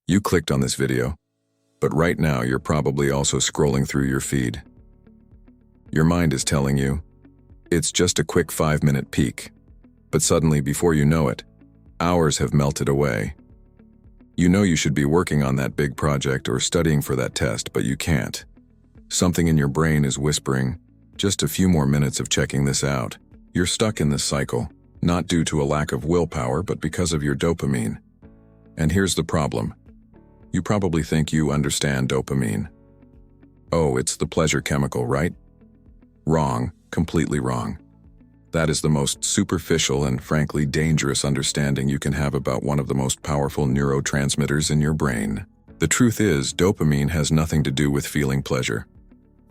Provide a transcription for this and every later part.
You clicked on this video, but right now you're probably also scrolling through your feed. Your mind is telling you, it's just a quick 5-minute peek, but suddenly, before you know it, hours have melted away. You know you should be working on that big project or studying for that test, but you can't. Something in your brain is whispering, just a few more minutes of checking this out. You're stuck in this cycle, not due to a lack of willpower, but because of your dopamine. And here's the problem. You probably think you understand dopamine. Oh, it's the pleasure chemical, right? Wrong, completely wrong. That is the most superficial and frankly dangerous understanding you can have about one of the most powerful neurotransmitters in your brain. The truth is, dopamine has nothing to do with feeling pleasure.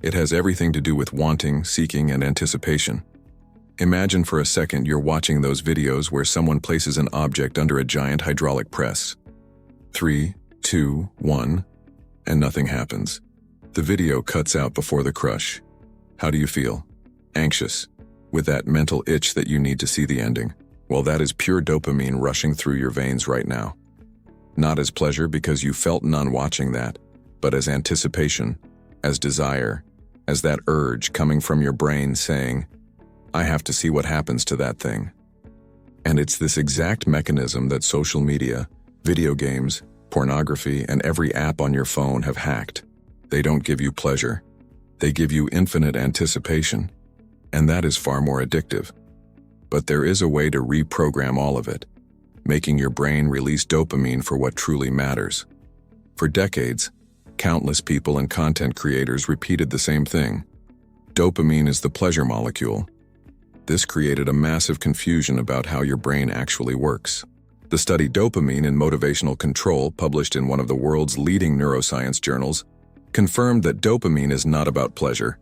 It has everything to do with wanting, seeking, and anticipation. Imagine for a second you're watching those videos where someone places an object under a giant hydraulic press. 3, 2, 1, and nothing happens. The video cuts out before the crush. How do you feel? Anxious, with that mental itch that you need to see the ending. Well, that is pure dopamine rushing through your veins right now. Not as pleasure because you felt none watching that, but as anticipation, as desire, as that urge coming from your brain saying, I have to see what happens to that thing. And it's this exact mechanism that social media, video games, pornography, and every app on your phone have hacked. They don't give you pleasure. They give you infinite anticipation. And that is far more addictive. But there is a way to reprogram all of it, making your brain release dopamine for what truly matters. For decades, countless people and content creators repeated the same thing. Dopamine is the pleasure molecule. This created a massive confusion about how your brain actually works. The study Dopamine in Motivational Control, published in one of the world's leading neuroscience journals, confirmed that dopamine is not about pleasure.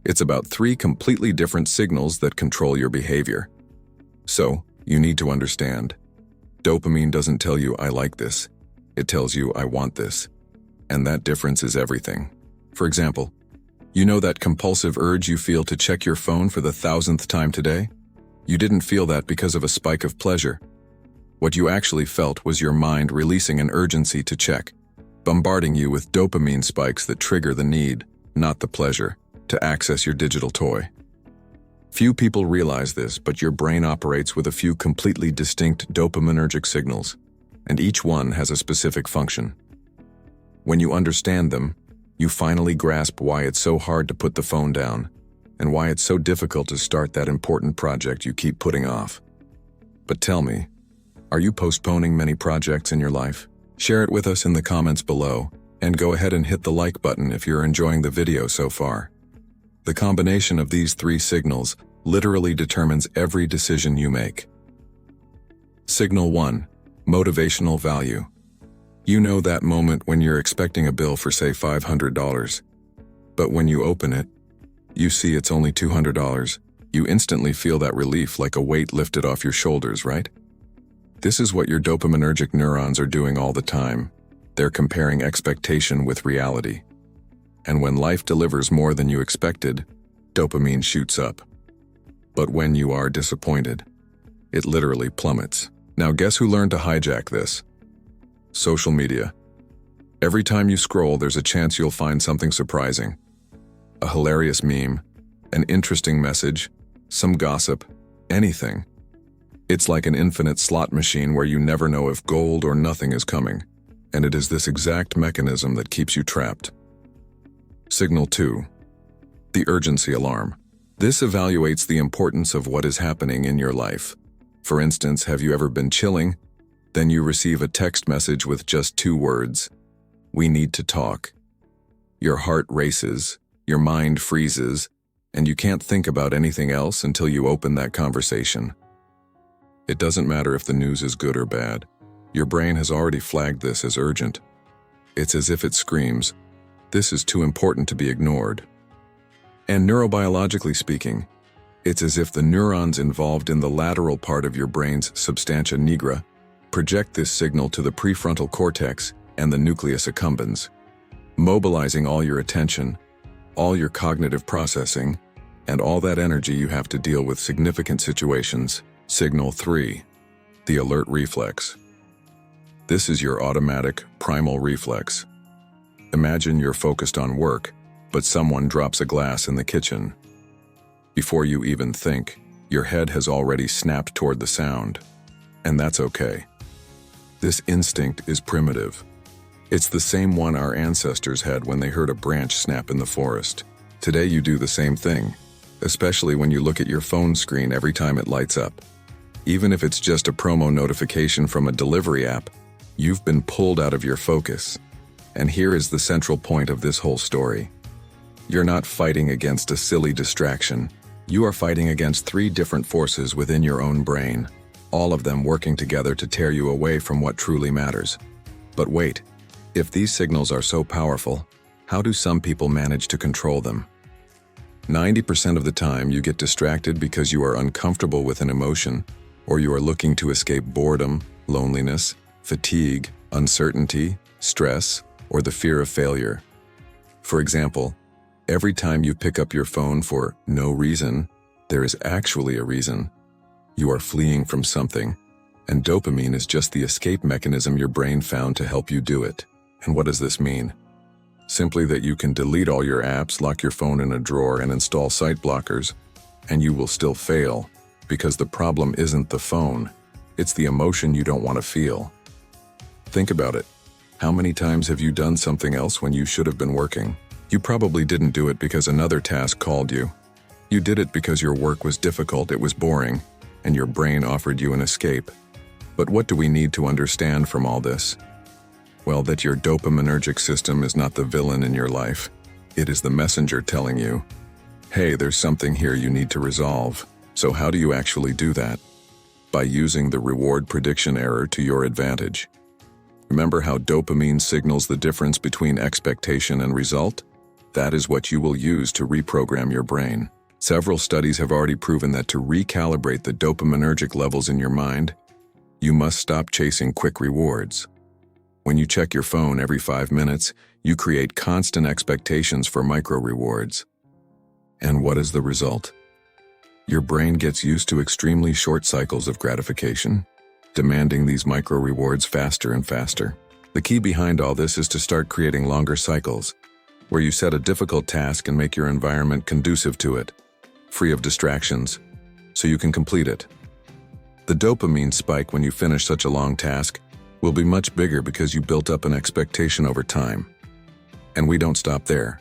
It's about 3 completely different signals that control your behavior. So, you need to understand. Dopamine doesn't tell you, I like this. It tells you, I want this. And that difference is everything. For example, you know that compulsive urge you feel to check your phone for the 1,000th time today? You didn't feel that because of a spike of pleasure. What you actually felt was your mind releasing an urgency to check, bombarding you with dopamine spikes that trigger the need, not the pleasure, to access your digital toy. Few people realize this, but your brain operates with a few completely distinct dopaminergic signals, and each one has a specific function. When you understand them, you finally grasp why it's so hard to put the phone down, and why it's so difficult to start that important project you keep putting off. But tell me, are you postponing many projects in your life? Share it with us in the comments below, and go ahead and hit the like button if you're enjoying the video so far. The combination of these 3 signals literally determines every decision you make. Signal 1, Motivational Value. You know that moment when you're expecting a bill for, say, $500. But when you open it, you see it's only $200. You instantly feel that relief, like a weight lifted off your shoulders, right? This is what your dopaminergic neurons are doing all the time. They're comparing expectation with reality. And when life delivers more than you expected, dopamine shoots up. But when you are disappointed, it literally plummets. Now guess who learned to hijack this? Social media. Every time you scroll, there's a chance you'll find something surprising. A hilarious meme, an interesting message, some gossip, anything. It's like an infinite slot machine where you never know if gold or nothing is coming. And it is this exact mechanism that keeps you trapped. Signal 2, the urgency alarm. This evaluates the importance of what is happening in your life. For instance, have you ever been chilling? Then you receive a text message with just 2 words. We need to talk. Your heart races, your mind freezes, and you can't think about anything else until you open that conversation. It doesn't matter if the news is good or bad. Your brain has already flagged this as urgent. It's as if it screams, this is too important to be ignored. And neurobiologically speaking, it's as if the neurons involved in the lateral part of your brain's substantia nigra project this signal to the prefrontal cortex and the nucleus accumbens, mobilizing all your attention, all your cognitive processing, and all that energy you have to deal with significant situations. Signal 3, the alert reflex. This is your automatic, primal reflex. Imagine you're focused on work, but someone drops a glass in the kitchen. Before you even think, your head has already snapped toward the sound. And that's okay. This instinct is primitive. It's the same one our ancestors had when they heard a branch snap in the forest. Today you do the same thing, especially when you look at your phone screen every time it lights up. Even if it's just a promo notification from a delivery app, you've been pulled out of your focus. And here is the central point of this whole story. You're not fighting against a silly distraction. You are fighting against 3 different forces within your own brain, all of them working together to tear you away from what truly matters. But wait, if these signals are so powerful, how do some people manage to control them? 90% of the time you get distracted because you are uncomfortable with an emotion, or you are looking to escape boredom, loneliness, fatigue, uncertainty, stress, or the fear of failure. For example, every time you pick up your phone for no reason, there is actually a reason. You are fleeing from something, and dopamine is just the escape mechanism your brain found to help you do it. And what does this mean? Simply that you can delete all your apps, lock your phone in a drawer, and install site blockers, and you will still fail, because the problem isn't the phone, it's the emotion you don't want to feel. Think about it. How many times have you done something else when you should have been working? You probably didn't do it because another task called you. You did it because your work was difficult, it was boring, and your brain offered you an escape. But what do we need to understand from all this? Well, that your dopaminergic system is not the villain in your life. It is the messenger telling you, hey, there's something here you need to resolve. So how do you actually do that? By using the reward prediction error to your advantage. Remember how dopamine signals the difference between expectation and result? That is what you will use to reprogram your brain. Several studies have already proven that to recalibrate the dopaminergic levels in your mind, you must stop chasing quick rewards. When you check your phone every 5 minutes, you create constant expectations for micro-rewards. And what is the result? Your brain gets used to extremely short cycles of gratification, demanding these micro-rewards faster and faster. The key behind all this is to start creating longer cycles, where you set a difficult task and make your environment conducive to it, free of distractions, so you can complete it. The dopamine spike when you finish such a long task will be much bigger because you built up an expectation over time. And we don't stop there.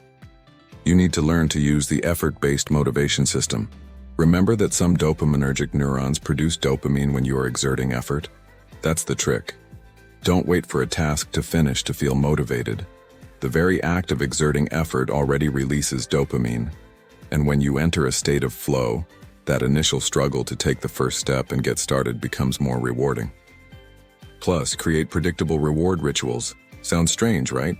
You need to learn to use the effort-based motivation system. Remember that some dopaminergic neurons produce dopamine when you are exerting effort? That's the trick. Don't wait for a task to finish to feel motivated. The very act of exerting effort already releases dopamine. And when you enter a state of flow, that initial struggle to take the first step and get started becomes more rewarding. Plus, create predictable reward rituals. Sounds strange, right?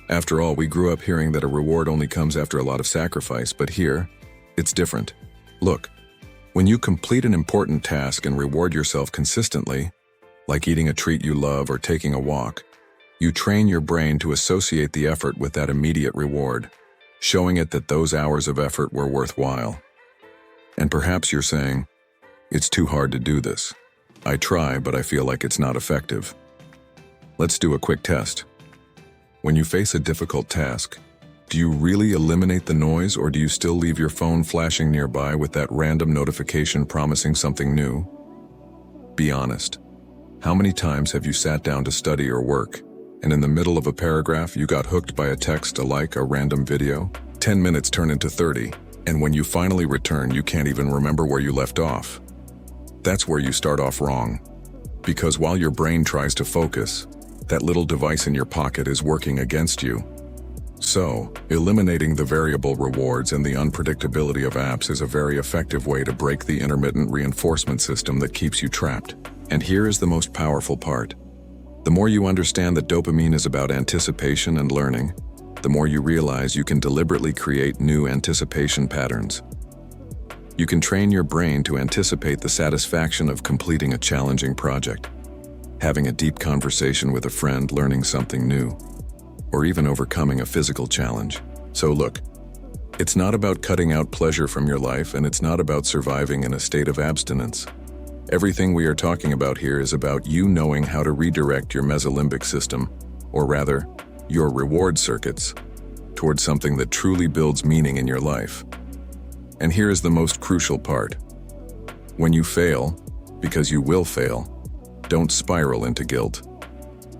After all, we grew up hearing that a reward only comes after a lot of sacrifice, but here, it's different. Look, when you complete an important task and reward yourself consistently, like eating a treat you love or taking a walk, you train your brain to associate the effort with that immediate reward, showing it that those hours of effort were worthwhile. And perhaps you're saying, it's too hard to do this. I try, but I feel like it's not effective. Let's do a quick test. When you face a difficult task, do you really eliminate the noise, or do you still leave your phone flashing nearby with that random notification promising something new? Be honest. How many times have you sat down to study or work, and in the middle of a paragraph you got hooked by a text, a like, a random video? 10 minutes turn into 30, and when you finally return, you can't even remember where you left off. That's where you start off wrong. Because while your brain tries to focus, that little device in your pocket is working against you. So, eliminating the variable rewards and the unpredictability of apps is a very effective way to break the intermittent reinforcement system that keeps you trapped. And here is the most powerful part. The more you understand that dopamine is about anticipation and learning, the more you realize you can deliberately create new anticipation patterns. You can train your brain to anticipate the satisfaction of completing a challenging project, having a deep conversation with a friend, learning something new, or even overcoming a physical challenge. So look, it's not about cutting out pleasure from your life, and it's not about surviving in a state of abstinence. Everything we are talking about here is about you knowing how to redirect your mesolimbic system, or rather, your reward circuits, towards something that truly builds meaning in your life. And here is the most crucial part. When you fail, because you will fail, don't spiral into guilt.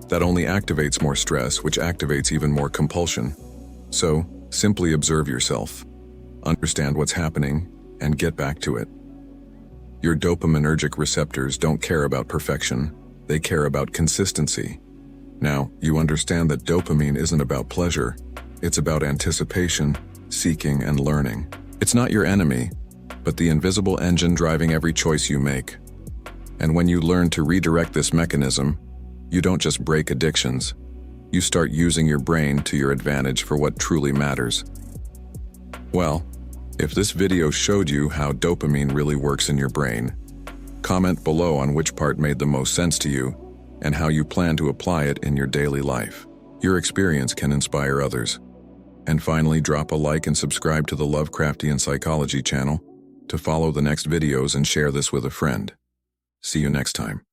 That only activates more stress, which activates even more compulsion. So, simply observe yourself, understand what's happening, and get back to it. Your dopaminergic receptors don't care about perfection, they care about consistency. Now, you understand that dopamine isn't about pleasure, it's about anticipation, seeking, and learning. It's not your enemy, but the invisible engine driving every choice you make. And when you learn to redirect this mechanism, you don't just break addictions, you start using your brain to your advantage for what truly matters. Well, if this video showed you how dopamine really works in your brain, comment below on which part made the most sense to you and how you plan to apply it in your daily life. Your experience can inspire others. And finally, drop a like and subscribe to the Lovecraftian Psychology channel to follow the next videos and share this with a friend. See you next time.